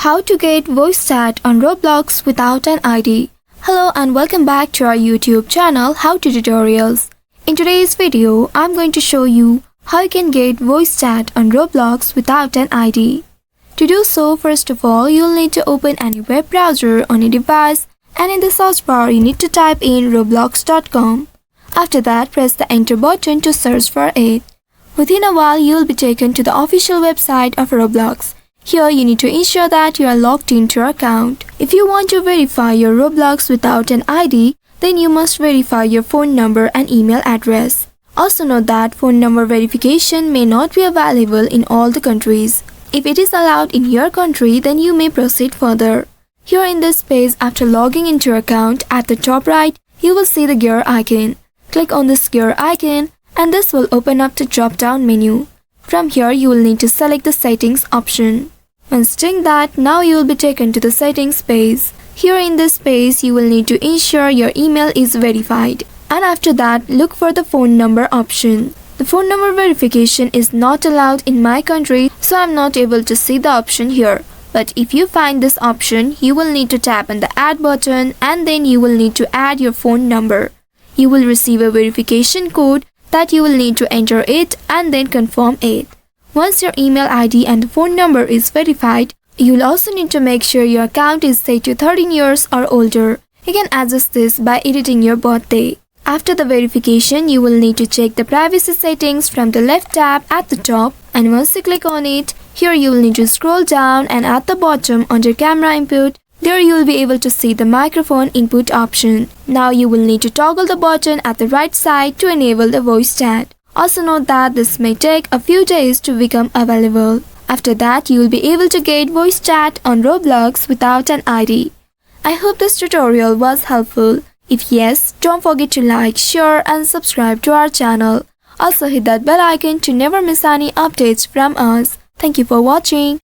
How to get voice chat on Roblox without an ID. Hello and welcome back to our YouTube channel How to Tutorials. In today's video, I'm going to show you how you can get voice chat on Roblox without an ID. To do so, first of all, you'll need to open any web browser on your device, and in the search bar you need to type in roblox.com. After that, press the enter button to search for it. Within a while, you'll be taken to the official website of Roblox. Here you need to ensure that you are logged into your account. If you want to verify your Roblox without an ID, then you must verify your phone number and email address. Also note that phone number verification may not be available in all the countries. If it is allowed in your country, then you may proceed further. Here in this page, after logging into your account, at the top right, you will see the gear icon. Click on this gear icon and this will open up the drop-down menu. From here, you will need to select the settings option. Once doing that, now you will be taken to the settings page. Here in this page, you will need to ensure your email is verified. And after that, look for the phone number option. The phone number verification is not allowed in my country, so I'm not able to see the option here. But if you find this option, you will need to tap on the add button and then you will need to add your phone number. You will receive a verification code that you will need to enter it and then confirm it. Once your email ID and the phone number is verified, you'll also need to make sure your account is set to 13 years or older. You can adjust this by editing your birthday. After the verification, you will need to check the privacy settings from the left tab at the top, and once you click on it, here you will need to scroll down and at the bottom under camera input, there you will be able to see the microphone input option. Now you will need to toggle the button at the right side to enable the voice chat. Also note that this may take a few days to become available. After that, you will be able to get voice chat on Roblox without an ID. I hope this tutorial was helpful. If yes, don't forget to like, share and subscribe to our channel. Also hit that bell icon to never miss any updates from us. Thank you for watching.